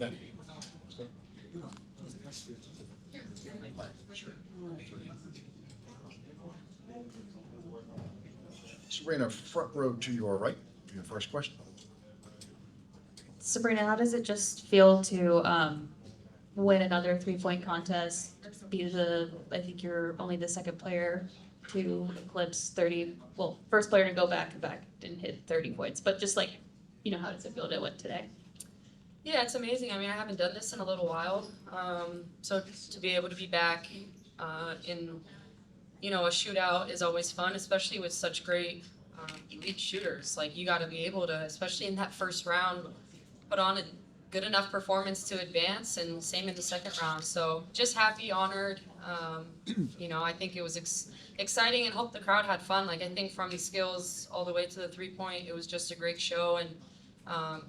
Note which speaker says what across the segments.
Speaker 1: Okay. Sabrina, front row to your right, your first question.
Speaker 2: Sabrina, how does it just feel to win another 3-point contest? Be I think you're only the second player to eclipse 30. Well, first player to go back to back and hit 30 points. But just like, how does it feel to win today?
Speaker 3: Yeah, it's amazing. I mean, I haven't done this in a little while. So to be able to be back in, a shootout is always fun, especially with such great elite shooters. Like, you got to be able to, especially in that first round, put on a good enough performance to advance, and same in the second round. So just happy, honored. I think it was exciting, and hope the crowd had fun. Like, I think from the skills all the way to the 3-point, it was just a great show. And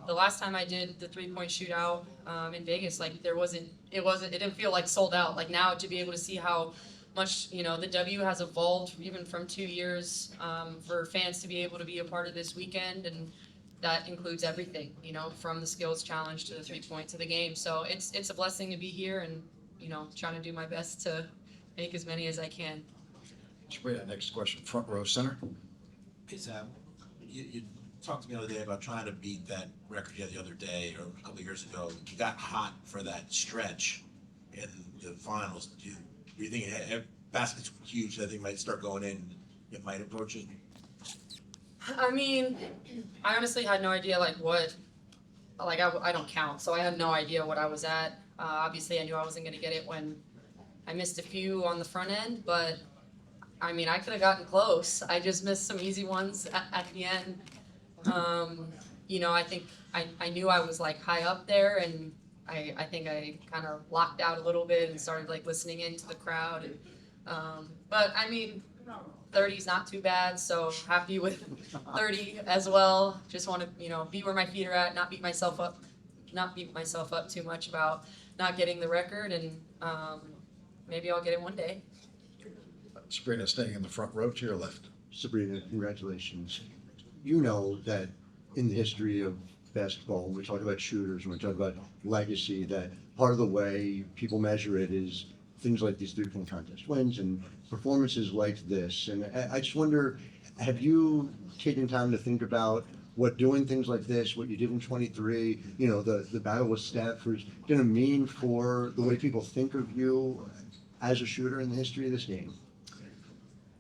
Speaker 3: the last time I did the 3-point shootout in Vegas, like, it didn't feel like sold out. Like, now to be able to see how much, the W has evolved even from 2 years, for fans to be able to be a part of this weekend. And that includes everything, from the skills challenge to the 3-point to the game. So it's a blessing to be here, and, trying to do my best to make as many as I can.
Speaker 1: Sabrina, next question, front row center.
Speaker 4: You talked to me the other day about trying to beat that record you had the other day, or a couple of years ago. You got hot for that stretch in the finals. Do you think basket's huge? I think might start going in. It might approach it.
Speaker 3: I mean, I honestly had no idea I don't count, so I had no idea what I was at. Obviously, I knew I wasn't going to get it when I missed a few on the front end, but I mean, I could have gotten close. I just missed some easy ones at the end. I think I knew I was high up there, and I think I kind of locked out a little bit and started listening into the crowd. But I mean, 30 is not too bad, so happy with 30 as well. Just want to be where my feet are at, not beat myself up too much about not getting the record, and maybe I'll get it one day.
Speaker 1: Sabrina, staying in the front row to your left.
Speaker 5: Sabrina, congratulations. You know that in the history of basketball, when we talk about shooters, when we talk about legacy, that part of the way people measure it is things like these 3-point contest wins and performances like this. And I just wonder, have you taken time to think about what doing things like this, what you did in 23, the battle with Steph, is going to mean for the way people think of you as a shooter in the history of this game?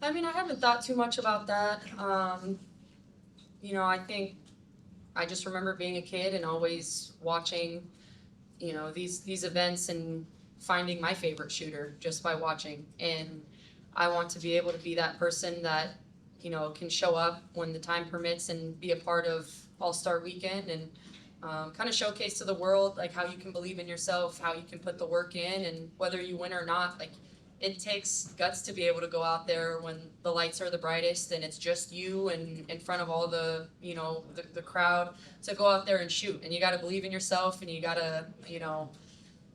Speaker 3: I mean, I haven't thought too much about that. I think I just remember being a kid and always watching, these events and finding my favorite shooter just by watching. And I want to be able to be that person that, can show up when the time permits and be a part of All-Star Weekend, and kind of showcase to the world how you can believe in yourself, how you can put the work in, and whether you win or not, it takes guts to be able to go out there when the lights are the brightest and it's just you and in front of all the the crowd, to go out there and shoot. And you got to believe in yourself, and you got to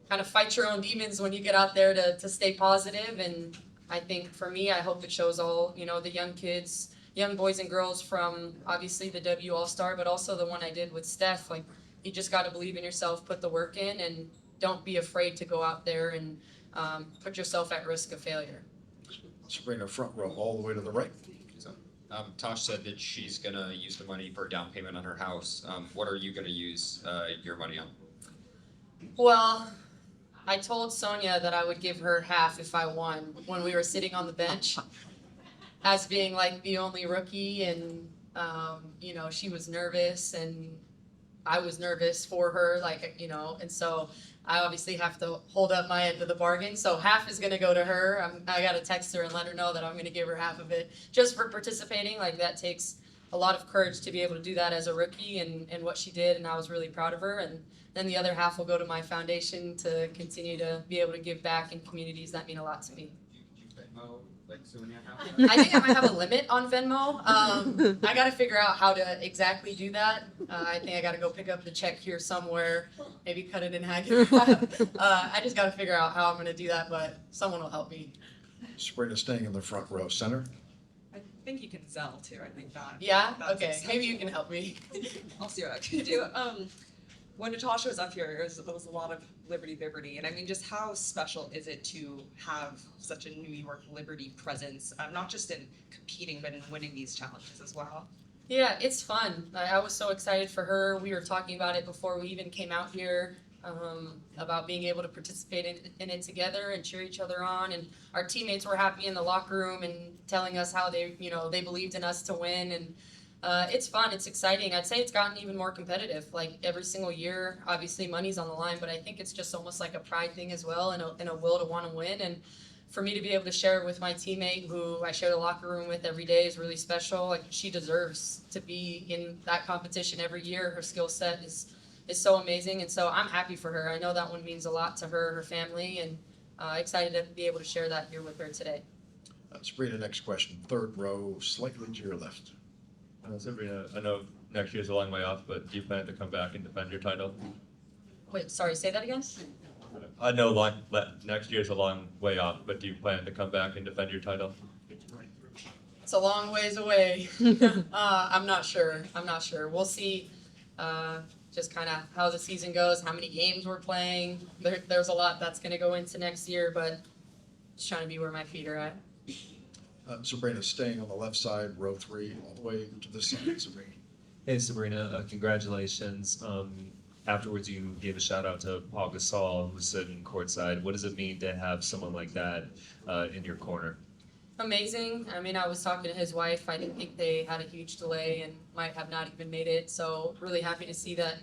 Speaker 3: kind of fight your own demons when you get out there to stay positive. And I think for me, I hope it shows all the young kids, young boys and girls from obviously the W All-Star, but also the one I did with Steph. You just got to believe in yourself, put the work in, and don't be afraid to go out there and put yourself at risk of failure.
Speaker 1: Sabrina, front row all the way to the right.
Speaker 6: So, Tosh said that she's going to use the money for a down payment on her house. What are you going to use your money on?
Speaker 3: Well, I told Sonia that I would give her half if I won when we were sitting on the bench, as being the only rookie, and she was nervous and I was nervous for her, and so I obviously have to hold up my end of the bargain. So half is going to go to her. I got to text her and let her know that I'm going to give her half of it just for participating. That takes a lot of courage to be able to do that as a rookie, and what she did, and I was really proud of her. And then the other half will go to my foundation to continue to be able to give back in communities that mean a lot to me. I think I might have a limit on Venmo. I got to figure out how to exactly do that. I think I got to go pick up the check here somewhere, maybe cut it in half. I just got to figure out how I'm going to do that, but someone will help me.
Speaker 1: Sabrina, staying in the front row center.
Speaker 7: I think you can Zelle too. I think that.
Speaker 3: Yeah?
Speaker 7: That's
Speaker 3: Okay.
Speaker 7: acceptable.
Speaker 3: Maybe you can help me.
Speaker 7: I'll see what I can do. when Natasha was up here, there was a lot of Liberty, and I mean, just how special is it to have such a New York Liberty presence, not just in competing, but in winning these challenges as well?
Speaker 3: Yeah, it's fun. I was so excited for her. We were talking about it before we even came out here, about being able to participate in it together and cheer each other on. And our teammates were happy in the locker room and telling us how they believed in us to win. And it's fun. It's exciting. I'd say it's gotten even more competitive. Like every single year, obviously money's on the line, but I think it's just almost like a pride thing as well, and a will to want to win. And for me to be able to share it with my teammate who I share the locker room with every day is really special. Like she deserves to be in that competition every year. Her skill set is so amazing, and so I'm happy for her. I know that one means a lot to her family, and excited to be able to share that here with her today.
Speaker 1: Sabrina, next question, third row, slightly to your left.
Speaker 8: Sabrina, I know next year's a long way off, but do you plan to come back and defend your title?
Speaker 3: Wait, sorry, say that again?
Speaker 8: I know next year's a long way off, but do you plan to come back and defend your title?
Speaker 3: It's a long ways away. I'm not sure. We'll see just kind of how the season goes, how many games we're playing. There's a lot that's going to go into next year, but just trying to be where my feet are at.
Speaker 1: Sabrina, staying on the left side, row 3, all the way to this side, Sabrina.
Speaker 9: Hey Sabrina, congratulations. Afterwards, you gave a shout out to Paul Gasol, who's sitting courtside. What does it mean to have someone like that in your corner?
Speaker 3: Amazing. I mean, I was talking to his wife. I didn't think they had a huge delay and might have not even made it. So really happy to see that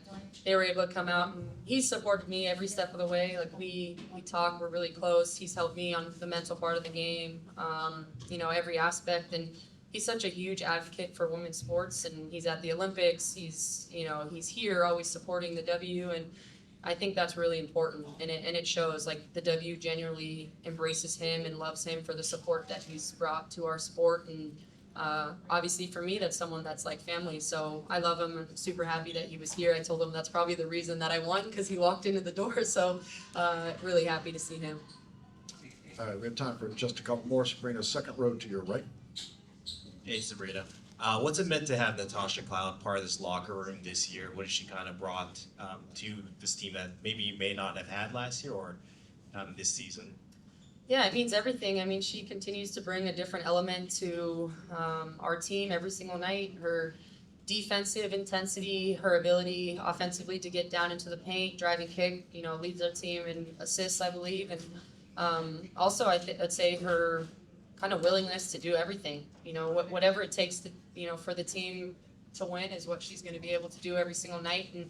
Speaker 3: they were able to come out. And he supported me every step of the way. Like we talk, we're really close. He's helped me on the mental part of the game, every aspect. And he's such a huge advocate for women's sports. And he's at the Olympics. He's here always supporting the W. And I think that's really important, and it shows. Like the W genuinely embraces him and loves him for the support that he's brought to our sport, and obviously for me, that's someone that's like family. So I love him. I'm super happy that he was here. I told him that's probably the reason that I won, because he walked into the door. So really happy to see him.
Speaker 1: All right, we have time for just a couple more. Sabrina, second row to your right.
Speaker 10: Hey Sabrina, what's it meant to have Natasha Cloud part of this locker room this year? What has she kind of brought to this team that maybe you may not have had last year or this season?
Speaker 3: Yeah, it means everything. I mean, she continues to bring a different element to our team every single night. Her defensive intensity, her ability offensively to get down into the paint, drive and kick, leads our team in assists, I believe. And also, I'd say her kind of willingness to do everything. Whatever it takes to, for the team to win is what she's going to be able to do every single night. And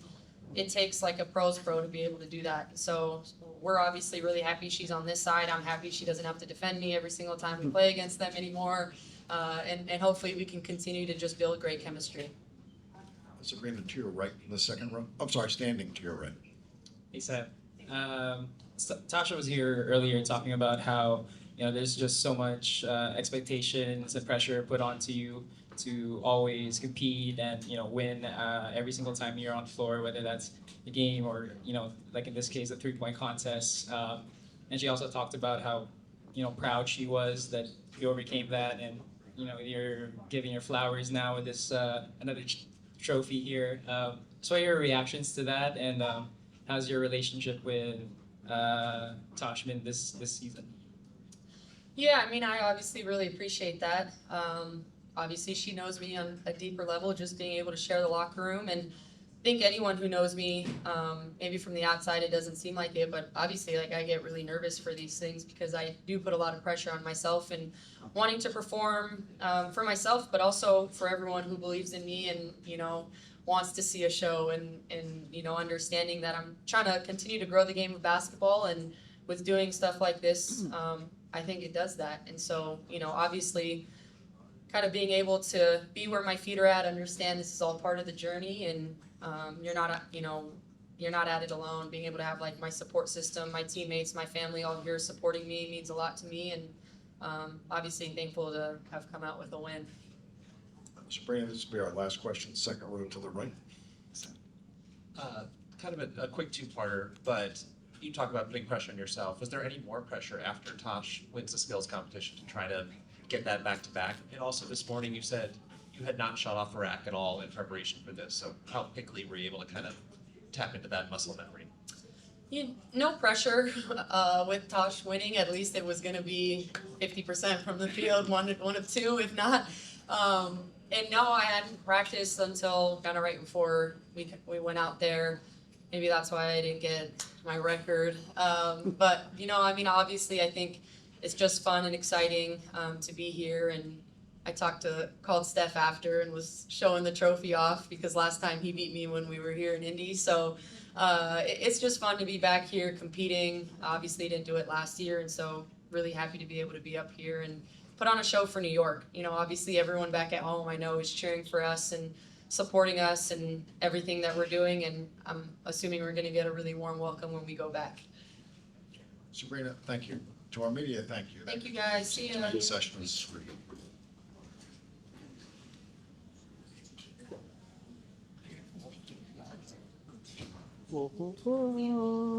Speaker 3: it takes like a pro's pro to be able to do that. So we're obviously really happy she's on this side. I'm happy she doesn't have to defend me every single time we play against them anymore. And hopefully we can continue to just build great chemistry.
Speaker 1: Sabrina, to your right in the second row. I'm sorry, standing to your right.
Speaker 11: Hey, Sam. Tasha was here earlier talking about how there's just so much expectations and pressure put onto you to always compete and win every single time you're on the floor, whether that's the game or like in this case, a 3-point contest. And she also talked about how proud she was that you overcame that, and you're giving your flowers now with this another trophy here. So what are your reactions to that, and how's your relationship with Toshman this season?
Speaker 3: Yeah, I mean, I obviously really appreciate that. Obviously, she knows me on a deeper level, just being able to share the locker room. And I think anyone who knows me, maybe from the outside, it doesn't seem like it, but obviously, I get really nervous for these things because I do put a lot of pressure on myself and wanting to perform for myself, but also for everyone who believes in me and, wants to see a show and understanding that I'm trying to continue to grow the game of basketball, and with doing stuff like this, I think it does that. And so, obviously, kind of being able to be where my feet are at, understand this is all part of the journey, and you're not at it alone. Being able to have like my support system, my teammates, my family all here supporting me means a lot to me, and obviously thankful to have come out with a win.
Speaker 1: Sabrina, this will be our last question, second row to the right.
Speaker 10: Kind of a quick two-parter, but you talk about putting pressure on yourself. Was there any more pressure after Tosh wins the skills competition to try to get that back-to-back? And also this morning you said you had not shot off a rack at all in preparation for this, so how quickly were you able to kind of tap into that muscle memory?
Speaker 3: No pressure with Tosh winning. At least it was going to be 50% from the field, one of two, if not. And no, I hadn't practiced until kind of right before we went out there. Maybe that's why I didn't get my record. But I mean, obviously, I think it's just fun and exciting to be here. And I called Steph after and was showing the trophy off because last time he beat me when we were here in Indy. So it's just fun to be back here competing. Obviously, didn't do it last year, and so really happy to be able to be up here and put on a show for New York. Obviously everyone back at home I know is cheering for us and supporting us and everything that we're doing, and I'm assuming we're going to get a really warm welcome when we go back.
Speaker 1: Sabrina, thank you. To our media, thank you.
Speaker 3: Thank you guys. See you.
Speaker 1: Tonight's session was
Speaker 12: Whoa, whoa, whoa.